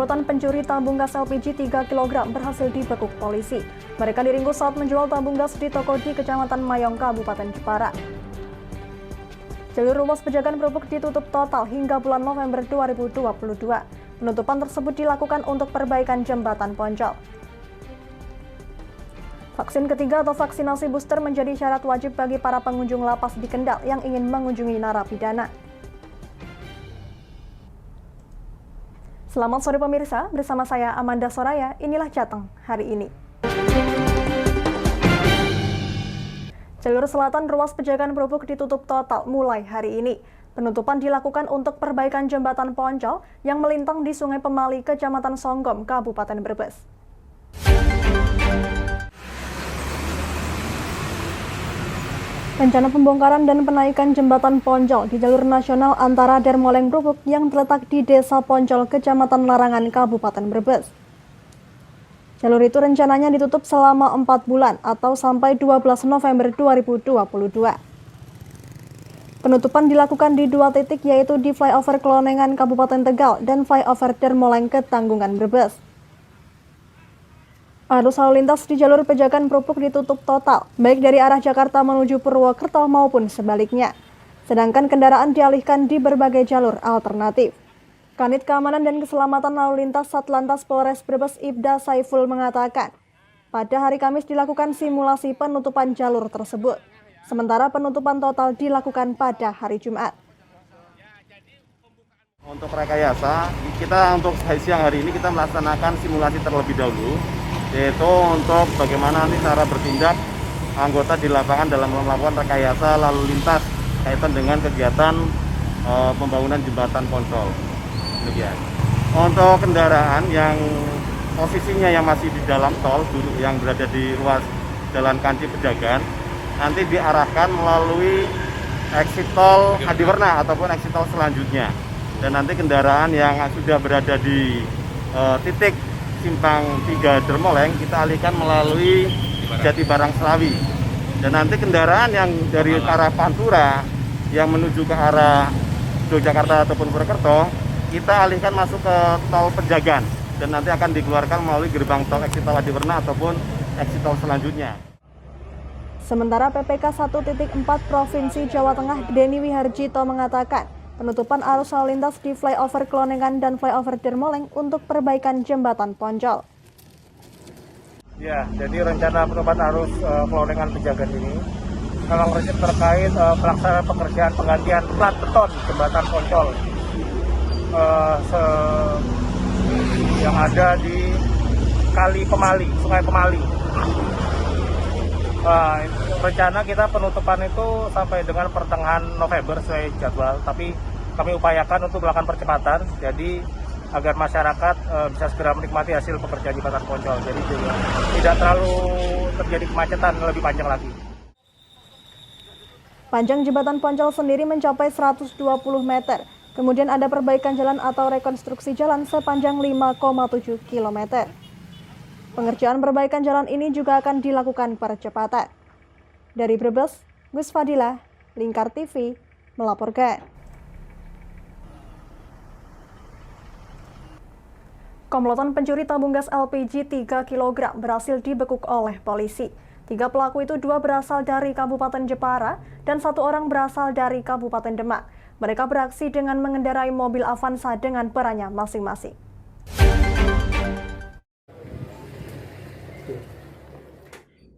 Komplotan pencuri tabung gas LPG 3 kg berhasil dibekuk polisi. Mereka diringkus saat menjual tabung gas di toko di Kecamatan Mayong, Kabupaten Jepara. Jalur ruas Pejagan Berubuk ditutup total hingga bulan November 2022. Penutupan tersebut dilakukan untuk perbaikan jembatan Poncol. Vaksin ketiga atau vaksinasi booster menjadi syarat wajib bagi para pengunjung lapas di Kendal yang ingin mengunjungi narapidana. Selamat sore pemirsa, bersama saya Amanda Soraya, inilah Jateng hari ini. Jalur selatan ruas Pejagan Berubuk ditutup total mulai hari ini. Penutupan dilakukan untuk perbaikan jembatan Poncol yang melintang di Sungai Pemali, Kecamatan Songgom, Kabupaten Brebes. Rencana pembongkaran dan penaikan jembatan Poncol di jalur nasional antara Dermoleng Berubuk yang terletak di Desa Poncol, Kecamatan Larangan, Kabupaten Brebes. Jalur itu rencananya ditutup selama 4 bulan atau sampai 12 November 2022. Penutupan dilakukan di 2 titik, yaitu di flyover Klonengan Kabupaten Tegal dan flyover Dermoleng Ketanggungan Brebes. Arus lalu lintas di jalur Pejagan Berubuk ditutup total, baik dari arah Jakarta menuju Purwokerto maupun sebaliknya. Sedangkan kendaraan dialihkan di berbagai jalur alternatif. Kanit Keamanan dan Keselamatan Lalu Lintas Satlantas Polres Brebes Ibda Saiful mengatakan, pada hari Kamis dilakukan simulasi penutupan jalur tersebut. Sementara penutupan total dilakukan pada hari Jumat. Untuk rekayasa, kita untuk siang hari ini kita melaksanakan simulasi terlebih dahulu, yaitu untuk bagaimana nanti cara bertindak anggota di lapangan dalam melakukan rekayasa lalu lintas kaitan dengan kegiatan pembangunan jembatan Poncol. Demikian. Untuk kendaraan yang posisinya yang masih di dalam tol, yang berada di ruas Jalan Kanci Pejagan, nanti diarahkan melalui exit tol Hadiwerna ataupun exit tol selanjutnya. Dan nanti kendaraan yang sudah berada di titik Simpang 3 Dermoleng kita alihkan melalui Jatibarang Selawi. Dan nanti kendaraan yang dari arah Pantura yang menuju ke arah Yogyakarta ataupun Purwokerto kita alihkan masuk ke tol Pejagan dan nanti akan dikeluarkan melalui gerbang tol exit tol Hadiwerna ataupun exit tol selanjutnya. Sementara PPK 1.4 Provinsi Jawa Tengah Denny Wiharjito mengatakan, penutupan arus lalu lintas di flyover Klonengan dan flyover Dermoleng untuk perbaikan jembatan Poncol. Ya, jadi rencana penutupan arus Klonengan Pejagan ini memang terkait pelaksanaan pekerjaan penggantian plat beton jembatan Poncol yang ada di Kali Pemali, Sungai Pemali. Rencana kita penutupan itu sampai dengan pertengahan November sesuai jadwal, tapi kami upayakan untuk melakukan percepatan, jadi agar masyarakat bisa segera menikmati hasil pekerjaan jembatan Poncol. Jadi tidak terlalu terjadi kemacetan lebih panjang lagi. Panjang jembatan Poncol sendiri mencapai 120 meter. Kemudian ada perbaikan jalan atau rekonstruksi jalan sepanjang 5,7 km. Pengerjaan perbaikan jalan ini juga akan dilakukan percepatan. Dari Brebes, Gus Fadilah, Lingkar TV, melaporkan. Komplotan pencuri tabung gas LPG 3 kg berhasil dibekuk oleh polisi. 3 pelaku itu 2 berasal dari Kabupaten Jepara dan 1 orang berasal dari Kabupaten Demak. Mereka beraksi dengan mengendarai mobil Avanza dengan perannya masing-masing.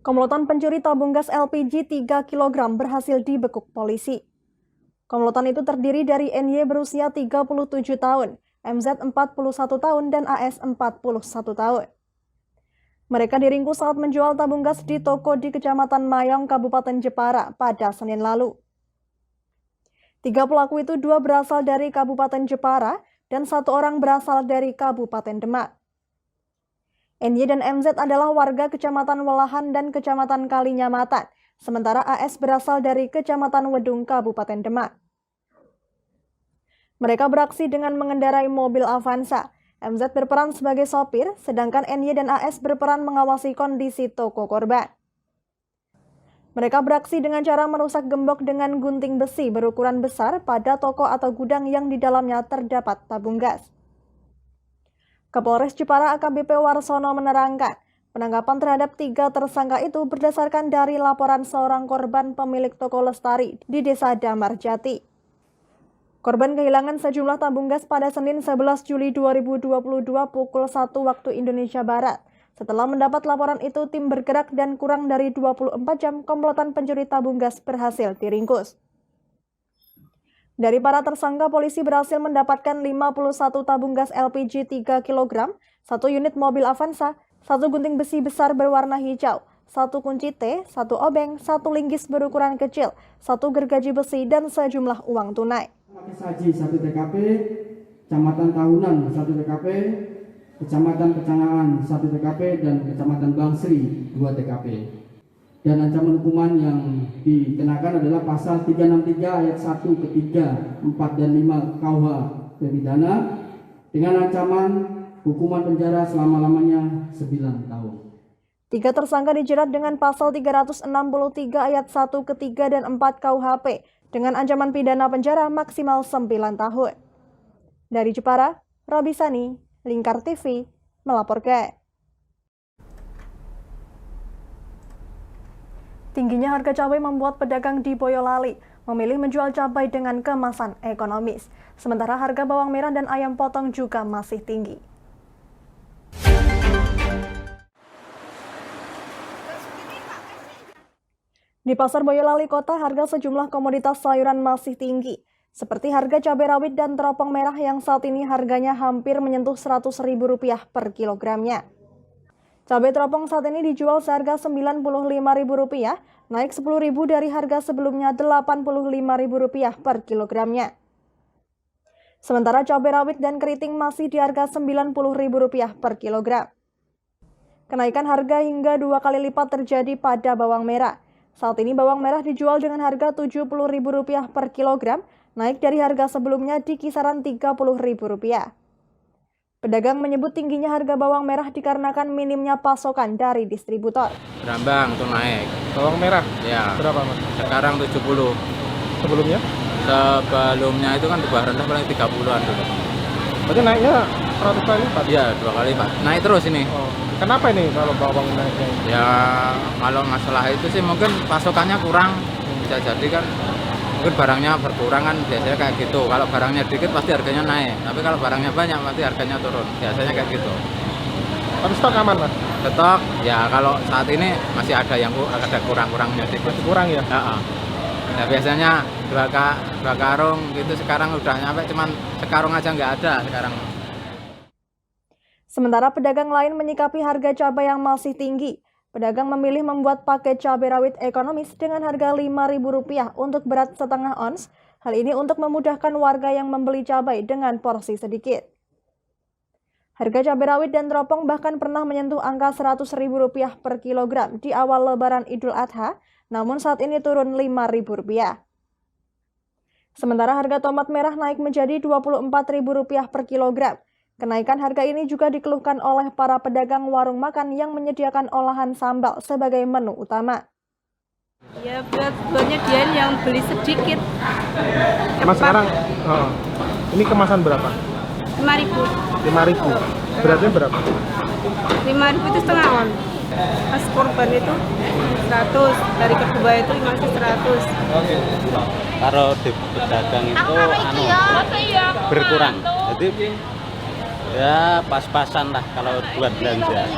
Komplotan pencuri tabung gas LPG 3 kg berhasil dibekuk polisi. Komplotan itu terdiri dari NY berusia 37 tahun, MZ 41 tahun, dan AS 41 tahun. Mereka diringkus saat menjual tabung gas di toko di Kecamatan Mayong, Kabupaten Jepara pada Senin lalu. 3 pelaku itu 2 berasal dari Kabupaten Jepara dan 1 orang berasal dari Kabupaten Demak. NY dan MZ adalah warga Kecamatan Welahan dan Kecamatan Kalinyamatan, sementara AS berasal dari Kecamatan Wedung, Kabupaten Demak. Mereka beraksi dengan mengendarai mobil Avanza. MZ berperan sebagai sopir, sedangkan NY dan AS berperan mengawasi kondisi toko korban. Mereka beraksi dengan cara merusak gembok dengan gunting besi berukuran besar pada toko atau gudang yang di dalamnya terdapat tabung gas. Kapolres Jepara AKBP Warsono menerangkan, penangkapan terhadap 3 tersangka itu berdasarkan dari laporan seorang korban pemilik toko lestari di Desa Damarjati. Korban kehilangan sejumlah tabung gas pada Senin 11 Juli 2022 pukul 1 waktu Indonesia Barat. Setelah mendapat laporan itu, tim bergerak dan kurang dari 24 jam komplotan pencuri tabung gas berhasil diringkus. Dari para tersangka, polisi berhasil mendapatkan 51 tabung gas LPG 3 kg, 1 unit mobil Avanza, 1 gunting besi besar berwarna hijau, 1 kunci T, 1 obeng, 1 linggis berukuran kecil, 1 gergaji besi, dan sejumlah uang tunai. Saji 1 TKP, Kecamatan Tahunan 1 TKP, Kecamatan Kecangaan 1 TKP, dan Kecamatan Bangsri 2 TKP. Dan ancaman hukuman yang dikenakan adalah pasal 363 ayat 1 ketiga, 4 dan 5 KUH pidana dengan ancaman hukuman penjara selama-lamanya 9 tahun. 3 tersangka dijerat dengan pasal 363 ayat 1 ketiga dan 4 KUHP dengan ancaman pidana penjara maksimal 9 tahun. Dari Jepara, Robisani, Lingkar TV, melaporkan. Tingginya harga cabai membuat pedagang di Boyolali memilih menjual cabai dengan kemasan ekonomis. Sementara harga bawang merah dan ayam potong juga masih tinggi. Di Pasar Boyolali Kota, harga sejumlah komoditas sayuran masih tinggi. Seperti harga cabai rawit dan teropong merah yang saat ini harganya hampir menyentuh Rp100.000 per kilogramnya. Cabai teropong saat ini dijual seharga Rp95.000, naik Rp10.000 dari harga sebelumnya Rp85.000 per kilogramnya. Sementara cabai rawit dan keriting masih di harga Rp90.000 per kilogram. Kenaikan harga hingga 2 kali lipat terjadi pada bawang merah. Saat ini bawang merah dijual dengan harga Rp70.000 per kilogram, naik dari harga sebelumnya di kisaran Rp30.000. Pedagang menyebut tingginya harga bawang merah dikarenakan minimnya pasokan dari distributor. Brambang tuh naik. Bawang merah? Ya. Berapa, Mas? Sekarang 70. Sebelumnya? Sebelumnya itu kan tuh rendah paling 30-an dulu. Berarti naiknya 100 kali lipat? Iya, 2 kali Pak. Naik terus ini. Oh. Kenapa ini kalau bawang naiknya? Ya, kalau masalah itu sih mungkin pasokannya kurang. Bisa jadi kan mungkin barangnya berkurang kan biasanya kayak gitu. Kalau barangnya dikit pasti harganya naik. Tapi kalau barangnya banyak pasti harganya turun. Biasanya kayak gitu. Tapi stok aman, Mas? Stok ya kalau saat ini masih ada yang ada kurang-kurangnya dikit. Masih kurang ya? Ya, ya biasanya 2 karung gitu, sekarang udah nyampe cuman sekarung aja nggak ada sekarang. Sementara pedagang lain menyikapi harga cabai yang masih tinggi. Pedagang memilih membuat paket cabai rawit ekonomis dengan harga Rp5.000 untuk berat setengah ons. Hal ini untuk memudahkan warga yang membeli cabai dengan porsi sedikit. Harga cabai rawit dan teropong bahkan pernah menyentuh angka Rp100.000 per kilogram di awal Lebaran Idul Adha, namun saat ini turun Rp5.000. Sementara harga tomat merah naik menjadi Rp24.000 per kilogram. Kenaikan harga ini juga dikeluhkan oleh para pedagang warung makan yang menyediakan olahan sambal sebagai menu utama. Ya buatnya dia yang beli sedikit. Mas sekarang ini kemasan berapa? Rp5.000. Beratnya berapa? Rp5.000 itu setengah on. Pas korban itu 100, dari kedua itu masih 100. Kalau di pedagang itu berkurang. Jadi ya pas-pasan lah kalau buat belanja.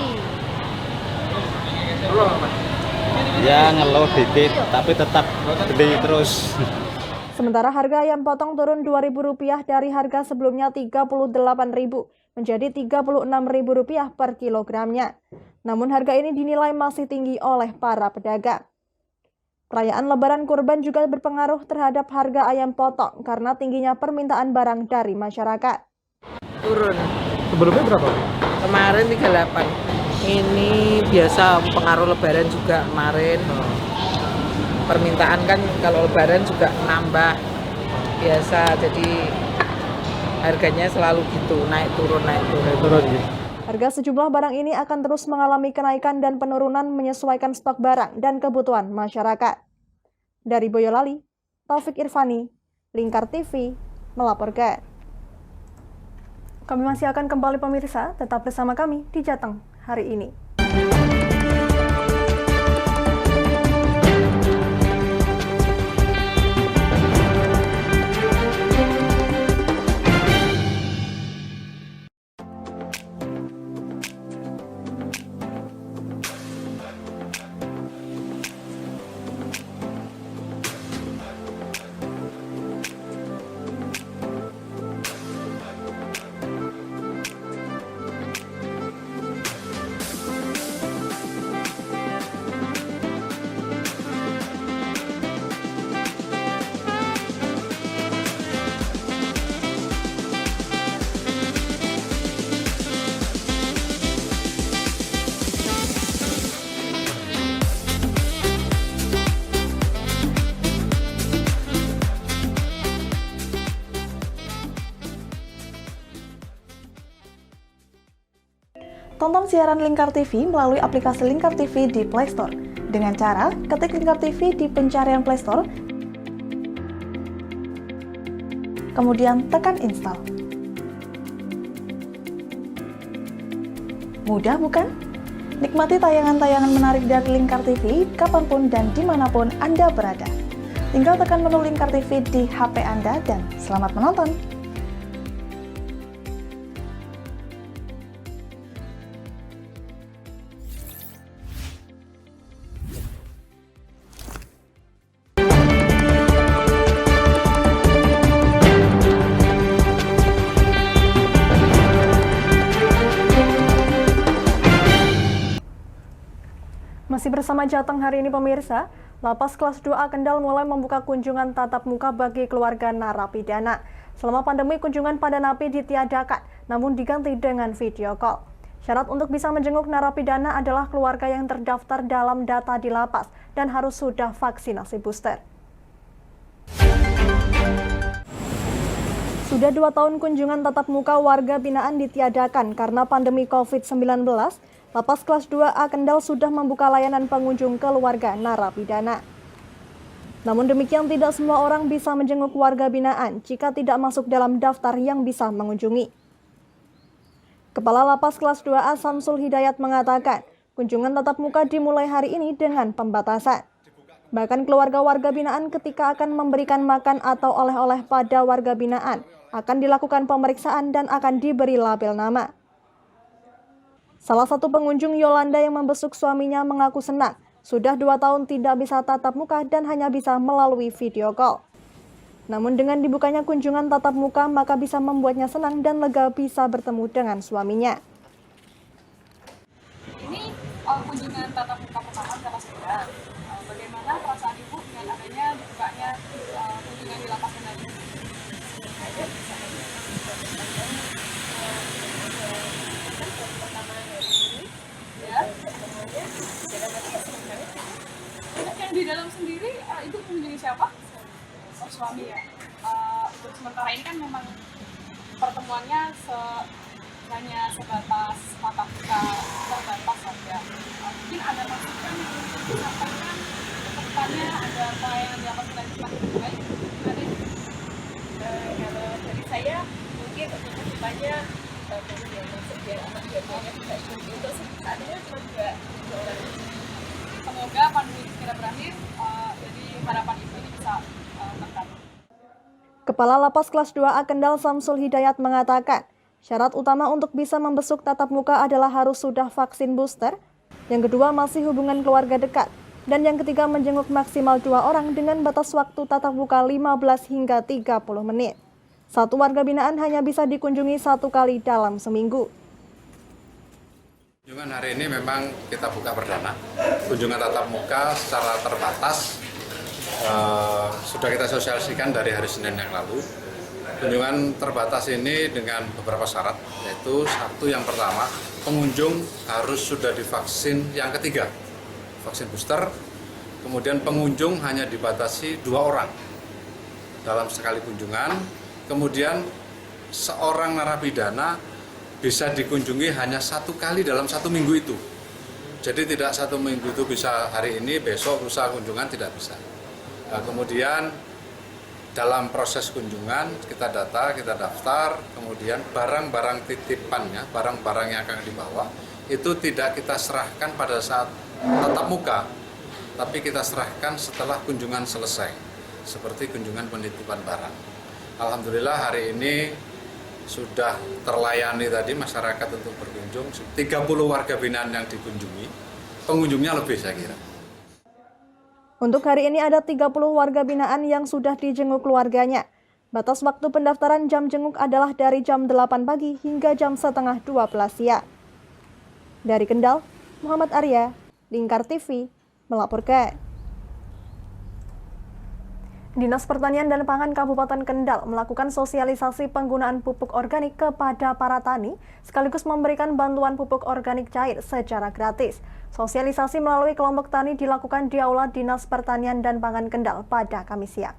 Ya ngeluh dikit tapi tetap beli terus. Sementara harga ayam potong turun Rp2.000 dari harga sebelumnya Rp38.000 menjadi Rp36.000 per kilogramnya. Namun harga ini dinilai masih tinggi oleh para pedagang. Perayaan Lebaran Kurban juga berpengaruh terhadap harga ayam potong karena tingginya permintaan barang dari masyarakat. Turun. Sebelumnya berapa? Kemarin 38. Ini biasa pengaruh Lebaran juga kemarin. Permintaan kan kalau Lebaran juga nambah. Biasa jadi harganya selalu gitu, naik turun. Harga sejumlah barang ini akan terus mengalami kenaikan dan penurunan menyesuaikan stok barang dan kebutuhan masyarakat. Dari Boyolali, Taufik Irvani, Lingkar TV, melaporkan. Kami masih akan kembali pemirsa, tetap bersama kami di Jateng hari ini. Tonton siaran Lingkar TV melalui aplikasi Lingkar TV di Play Store. Dengan cara ketik Lingkar TV di pencarian Play Store, kemudian tekan install. Mudah bukan? Nikmati tayangan-tayangan menarik dari Lingkar TV kapanpun dan dimanapun Anda berada. Tinggal tekan menu Lingkar TV di HP Anda dan selamat menonton! Masih bersama Jateng hari ini pemirsa, Lapas Kelas 2A Kendal mulai membuka kunjungan tatap muka bagi keluarga narapidana. Selama pandemi kunjungan pada napi ditiadakan, namun diganti dengan video call. Syarat untuk bisa menjenguk narapidana adalah keluarga yang terdaftar dalam data di lapas dan harus sudah vaksinasi booster. Sudah 2 tahun kunjungan tatap muka warga binaan ditiadakan karena pandemi COVID-19, Lapas Kelas 2A Kendal sudah membuka layanan pengunjung keluarga narapidana. Namun demikian tidak semua orang bisa menjenguk warga binaan jika tidak masuk dalam daftar yang bisa mengunjungi. Kepala Lapas Kelas 2A Samsul Hidayat mengatakan, kunjungan tatap muka dimulai hari ini dengan pembatasan. Bahkan keluarga warga binaan ketika akan memberikan makan atau oleh-oleh pada warga binaan akan dilakukan pemeriksaan dan akan diberi label nama. Salah satu pengunjung Yolanda yang membesuk suaminya mengaku senang. Sudah 2 tahun tidak bisa tatap muka dan hanya bisa melalui video call. Namun dengan dibukanya kunjungan tatap muka maka bisa membuatnya senang dan lega bisa bertemu dengan suaminya. Ini kunjungan tatap muka pertama Lapas Kendal. Bagaimana perasaan Ibu dengan adanya dibukanya kunjungan di Lapas Kendal ini? Yang di dalam sendiri, Ibu mengunjungi siapa? Oh, suami ya. Untuk sementara ini kan memang pertemuannya hanya sebatas tatap muka terbatas saja. Mungkin ada masukan yang ingin disampaikan ke depannya, ada apa yang dilakukan lagi semakin baik? Kalau dari saya mungkin untuk kedepannya yang masuk biar anak-anaknya bisa untuk saat ini cuma 2 orang. Semoga pandemi segera berakhir, jadi harapan Ibu ini bisa tercapai. Kepala Lapas Kelas 2A Kendal Samsul Hidayat mengatakan, syarat utama untuk bisa membesuk tatap muka adalah harus sudah vaksin booster, yang kedua masih hubungan keluarga dekat, dan yang ketiga menjenguk maksimal 2 orang dengan batas waktu tatap muka 15 hingga 30 menit. Satu warga binaan hanya bisa dikunjungi 1 kali dalam seminggu. Kunjungan hari ini memang kita buka perdana. Kunjungan tatap muka secara terbatas sudah kita sosialisasikan dari hari Senin yang lalu. Kunjungan terbatas ini dengan beberapa syarat, yaitu satu yang pertama, pengunjung harus sudah divaksin yang ketiga, vaksin booster. Kemudian pengunjung hanya dibatasi 2 orang dalam sekali kunjungan. Kemudian seorang narapidana bisa dikunjungi hanya 1 kali dalam 1 minggu itu. Jadi tidak 1 minggu itu bisa hari ini, besok, lusa kunjungan tidak bisa. Nah, kemudian dalam proses kunjungan kita data, kita daftar, kemudian barang-barang titipannya, barang-barang yang akan dibawa, itu tidak kita serahkan pada saat tatap muka, tapi kita serahkan setelah kunjungan selesai, seperti kunjungan penitipan barang. Alhamdulillah hari ini sudah terlayani tadi masyarakat untuk berkunjung, 30 warga binaan yang dikunjungi, pengunjungnya lebih saya kira. Untuk hari ini ada 30 warga binaan yang sudah dijenguk keluarganya. Batas waktu pendaftaran jam jenguk adalah dari jam 8 pagi hingga jam setengah 12 siang. Dari Kendal, Muhammad Arya, Lingkar TV, melaporkan. Dinas Pertanian dan Pangan Kabupaten Kendal melakukan sosialisasi penggunaan pupuk organik kepada para tani, sekaligus memberikan bantuan pupuk organik cair secara gratis. Sosialisasi melalui kelompok tani dilakukan di Aula Dinas Pertanian dan Pangan Kendal pada Kamis siang.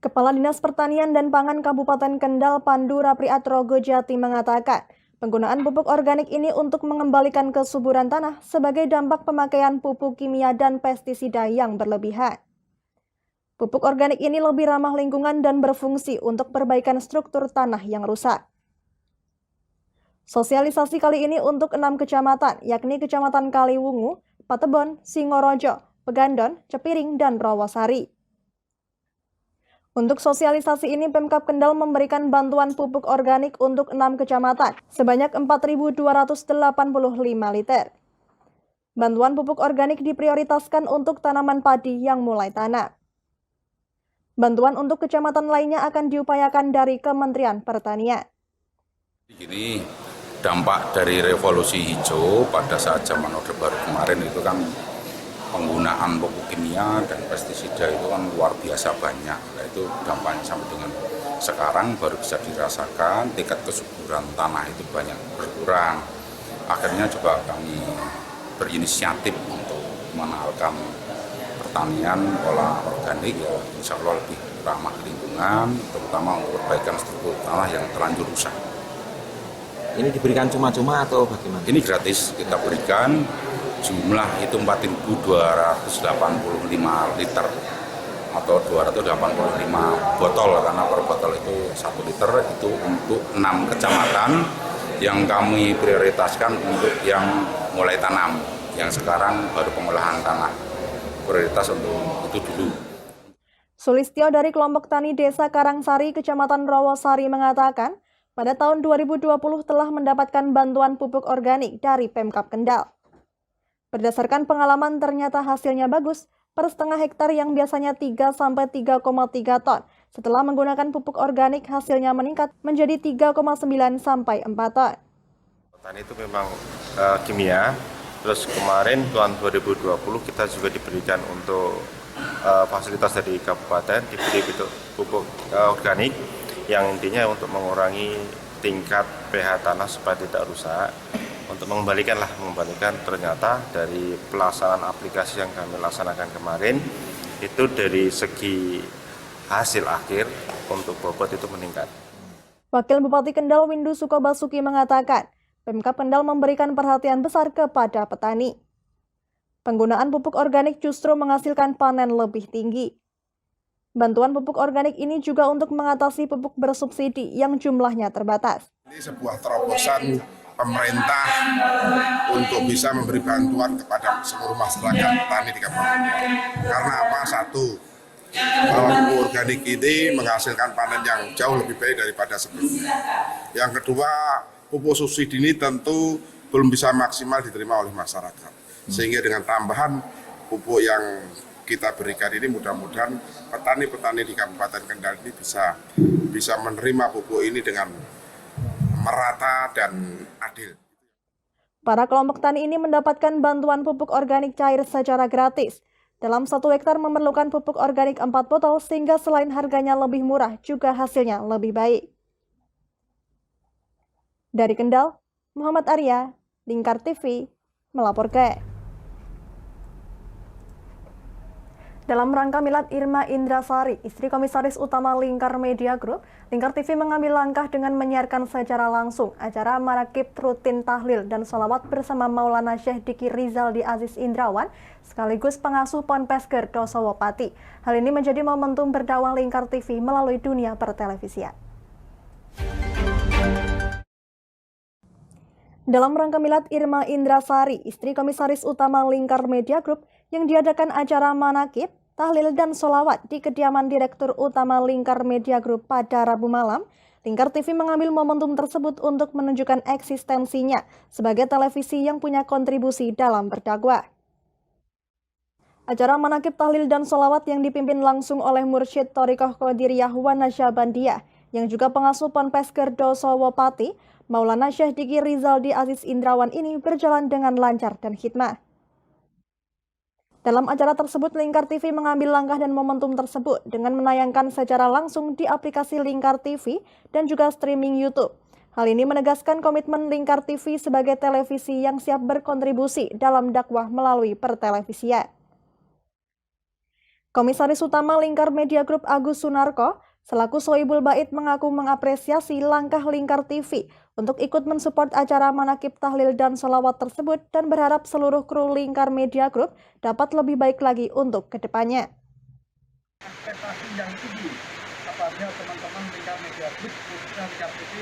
Kepala Dinas Pertanian dan Pangan Kabupaten Kendal Pandu Rapriatrogo Jati mengatakan, penggunaan pupuk organik ini untuk mengembalikan kesuburan tanah sebagai dampak pemakaian pupuk kimia dan pestisida yang berlebihan. Pupuk organik ini lebih ramah lingkungan dan berfungsi untuk perbaikan struktur tanah yang rusak. Sosialisasi kali ini untuk 6 kecamatan, yakni Kecamatan Kaliwungu, Patebon, Singorojo, Pegandon, Cepiring, dan Rawasari. Untuk sosialisasi ini, Pemkab Kendal memberikan bantuan pupuk organik untuk 6 kecamatan sebanyak 4.285 liter. Bantuan pupuk organik diprioritaskan untuk tanaman padi yang mulai tanam. Bantuan untuk kecamatan lainnya akan diupayakan dari Kementerian Pertanian. Ini dampak dari revolusi hijau pada saat zaman Orde Baru kemarin itu kan penggunaan pupuk kimia dan pestisida itu kan luar biasa banyak. Nah, itu dampaknya sampai dengan sekarang baru bisa dirasakan, tingkat kesuburan tanah itu banyak berkurang. Akhirnya juga kami berinisiatif untuk mengenalkan pertanian pola organik, ya insya Allah lebih ramah lingkungan, terutama untuk perbaikan struktur tanah yang terlanjur rusak. Ini diberikan cuma-cuma atau bagaimana? Ini gratis kita berikan, jumlah itu 4.285 liter atau 285 botol, karena per botol itu 1 liter, itu untuk 6 kecamatan yang kami prioritaskan untuk yang mulai tanam, yang sekarang baru pengolahan tanah. Prioritas untuk itu dulu. Sulistyo dari kelompok tani Desa Karangsari, Kecamatan Rawasari mengatakan, pada tahun 2020 telah mendapatkan bantuan pupuk organik dari Pemkab Kendal. Berdasarkan pengalaman ternyata hasilnya bagus, per setengah hektar yang biasanya 3-3,3 ton. Setelah menggunakan pupuk organik hasilnya meningkat menjadi 3,9-4 ton. Tani itu memang kimia, terus kemarin tahun 2020 kita juga diberikan untuk fasilitas dari kabupaten, diberi pupuk organik, yang intinya untuk mengurangi tingkat pH tanah supaya tidak rusak, untuk mengembalikan ternyata dari pelaksanaan aplikasi yang kami laksanakan kemarin, itu dari segi hasil akhir untuk bobot itu meningkat. Wakil Bupati Kendal Windu Sukobasuki mengatakan, Pemkab Kendal memberikan perhatian besar kepada petani. Penggunaan pupuk organik justru menghasilkan panen lebih tinggi. Bantuan pupuk organik ini juga untuk mengatasi pupuk bersubsidi yang jumlahnya terbatas. Ini sebuah terobosan pemerintah untuk bisa memberi bantuan kepada seluruh masyarakat petani di Kabupaten. Karena apa? Satu, bahwa pupuk organik ini menghasilkan panen yang jauh lebih baik daripada sebelumnya. Yang kedua, pupuk subsidi ini tentu belum bisa maksimal diterima oleh masyarakat. Sehingga dengan tambahan pupuk yang kita berikan ini, mudah-mudahan petani-petani di Kabupaten Kendal ini bisa menerima pupuk ini dengan merata dan adil. Para kelompok tani ini mendapatkan bantuan pupuk organik cair secara gratis. Dalam 1 hektar memerlukan pupuk organik 4 botol, sehingga selain harganya lebih murah, juga hasilnya lebih baik. Dari Kendal, Muhammad Arya, Lingkar TV, melaporkan. Dalam rangka milad Irma Indrasari, istri Komisaris Utama Lingkar Media Group, Lingkar TV mengambil langkah dengan menyiarkan secara langsung acara Manaqib Rutin Tahlil dan Sholawat bersama Maulana Syekh Diki Rizaldi Aziz Indrawan, sekaligus pengasuh Ponpes Gerdosowo Pati. Hal ini menjadi momentum berdakwah Lingkar TV melalui dunia pertelevisian. Dalam rangka milad Irma Indrasari, istri Komisaris Utama Lingkar Media Group, yang diadakan acara Manaqib, Tahlil dan Sholawat di kediaman Direktur Utama Lingkar Media Group pada Rabu malam, Lingkar TV mengambil momentum tersebut untuk menunjukkan eksistensinya sebagai televisi yang punya kontribusi dalam berdakwah. Acara Manaqib, Tahlil dan Sholawat yang dipimpin langsung oleh Mursyid Thariqah Qadiriyah wa Nasyabandiyah, yang juga pengasuh Ponpes Gerdosowo Pati, Maulana Syekh Diki Rizaldi Aziz Indrawan ini berjalan dengan lancar dan hikmah. Dalam acara tersebut, Lingkar TV mengambil langkah dan momentum tersebut dengan menayangkan secara langsung di aplikasi Lingkar TV dan juga streaming YouTube. Hal ini menegaskan komitmen Lingkar TV sebagai televisi yang siap berkontribusi dalam dakwah melalui pertelevisian. Komisaris Utama Lingkar Media Group Agus Sunarko selaku Sohibul Bait mengaku mengapresiasi langkah Lingkar TV untuk ikut mensupport acara Manaqib, Tahlil dan Sholawat tersebut dan berharap seluruh kru Lingkar Media Group dapat lebih baik lagi untuk kedepannya. Ekspektasi yang tinggi kepada teman-teman Lingkar Media Group khususnya Lingkar TV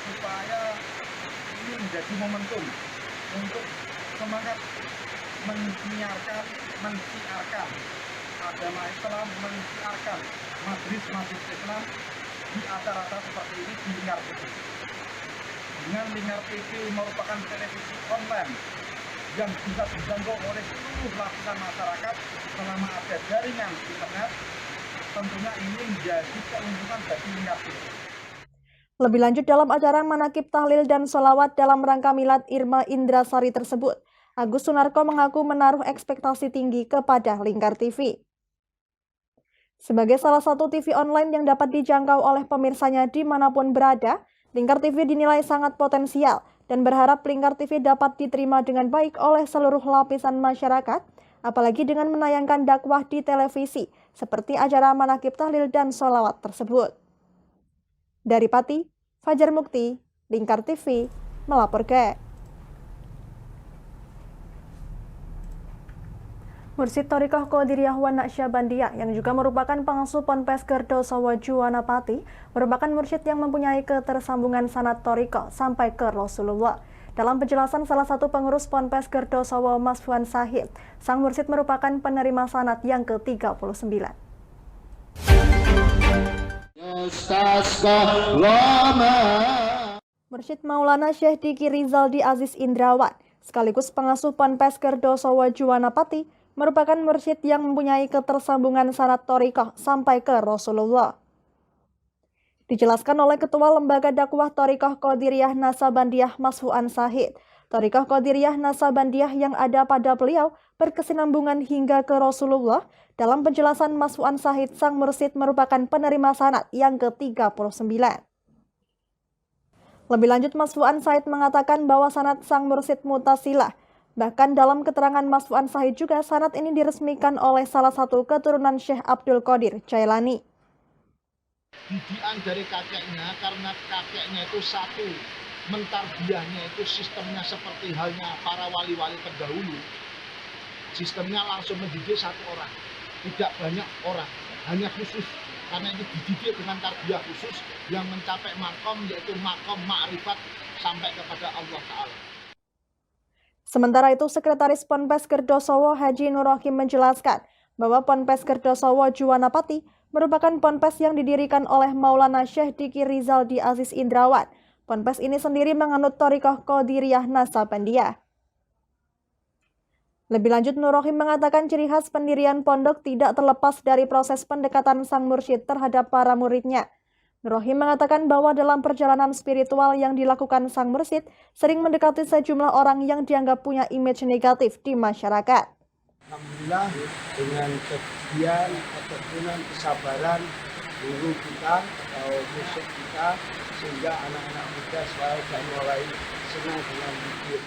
supaya ini menjadi momentum untuk semangat menyiarkan agama Islam, menyiarkan majlis-majlis Islam di acara-acara seperti ini di Lingkar TV. Dengan Lingkar TV merupakan televisi online yang bisa dijangkau oleh seluruh lapisan masyarakat selama ada jaringan internet, tentunya ini menjadi keuntungan bagi Lingkar TV. Lebih lanjut dalam acara Manaqib, Tahlil dan Sholawat dalam rangka milad Irma Indrasari tersebut, Agus Sunarko mengaku menaruh ekspektasi tinggi kepada Lingkar TV. Sebagai salah satu TV online yang dapat dijangkau oleh pemirsanya dimanapun berada, Lingkar TV dinilai sangat potensial dan berharap Lingkar TV dapat diterima dengan baik oleh seluruh lapisan masyarakat, apalagi dengan menayangkan dakwah di televisi seperti acara Manaqib, Tahlil dan Sholawat tersebut. Dari Pati, Fajar Mukti, Lingkar TV melaporkan. Mursyid Thariqah Qadiriyah wa Nasyabandiyah yang juga merupakan pengasuh Ponpes Gerdosowo Juwana Pati merupakan mursyid yang mempunyai ketersambungan sanad Thariqah sampai ke Rasulullah. Dalam penjelasan salah satu pengurus Ponpes Gerdosowo Mas Fuan Sahid, sang mursyid merupakan penerima sanad yang ke-39. Mursyid Maulana Syekh Diki Rizaldi Aziz Indrawan sekaligus pengasuh Ponpes Gerdosowo Juwana Pati merupakan mursyid yang mempunyai ketersambungan sanad Thariqah sampai ke Rasulullah. Dijelaskan oleh Ketua Lembaga Dakwah Thariqah Qadiriyah Nasyabandiyah Mas Fuan Sahid, Thariqah Qadiriyah Nasyabandiyah yang ada pada beliau berkesinambungan hingga ke Rasulullah. Dalam penjelasan Mas Fuan Sahid, sang mursyid merupakan penerima sanad yang ke-39. Lebih lanjut, Mas Fuan Sahid mengatakan bahwa sanad sang mursyid mutasilah. Bahkan dalam keterangan Mas Fuan Sahid juga sanad ini diresmikan oleh salah satu keturunan Syekh Abdul Qadir Jailani. Didikan dari kakeknya karena kakeknya itu satu, mentarbiyahnya itu sistemnya seperti halnya para wali-wali terdahulu. Sistemnya langsung mendidik satu orang, tidak banyak orang, hanya khusus. Karena itu dididik dengan tarbiyah khusus yang mencapai makom, yaitu makom ma'rifat sampai kepada Allah Ta'ala. Sementara itu, Sekretaris Ponpes Gerdosowo Haji Nur Rohim menjelaskan bahwa Ponpes Gerdosowo Juwana Pati merupakan ponpes yang didirikan oleh Maulana Syekh Diki Rizaldi Aziz Indrawan. Ponpes ini sendiri menganut Thariqah Qadiriyah Nasyabandiyah. Lebih lanjut, Nur Rohim mengatakan ciri khas pendirian pondok tidak terlepas dari proses pendekatan sang mursyid terhadap para muridnya. Nur Rohim mengatakan bahwa dalam perjalanan spiritual yang dilakukan sang mursyid sering mendekati sejumlah orang yang dianggap punya image negatif di masyarakat. Alhamdulillah dengan kegiatan, ketekunan, kesabaran guru kita atau mursyid kita sehingga anak-anak muda mulai senang dengan zikir.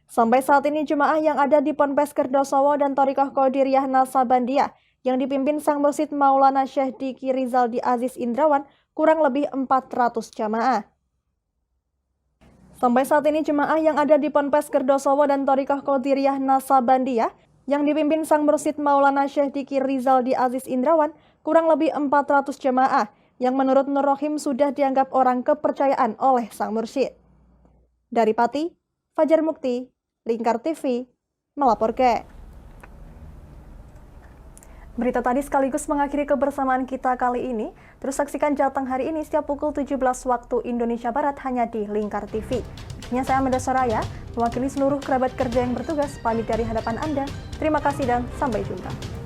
Sampai saat ini jemaah yang ada di Ponpes Kerdosowo dan Thariqah Qadiriyah Naksabandiyah yang dipimpin Sang Mursyid Maulana Syekh Diki Rizaldi Aziz Indrawan kurang lebih 400 jamaah. Sampai saat ini jemaah yang ada di Ponpes Kerdosowo dan Thariqah Qadiriyah Naksabandiyah yang dipimpin Sang Mursyid Maulana Syekh Diki Rizaldi Aziz Indrawan kurang lebih 400 jemaah yang menurut Nur Rohim sudah dianggap orang kepercayaan oleh Sang Mursyid. Dari Pati, Fajar Mukti, Lingkar TV, melaporkan. Berita tadi sekaligus mengakhiri kebersamaan kita kali ini. Terus saksikan Jateng hari ini setiap pukul 17 waktu Indonesia Barat hanya di Lingkar TV. Akhirnya saya Amanda Soraya, mewakili seluruh kerabat kerja yang bertugas, pamit dari hadapan Anda. Terima kasih dan sampai jumpa.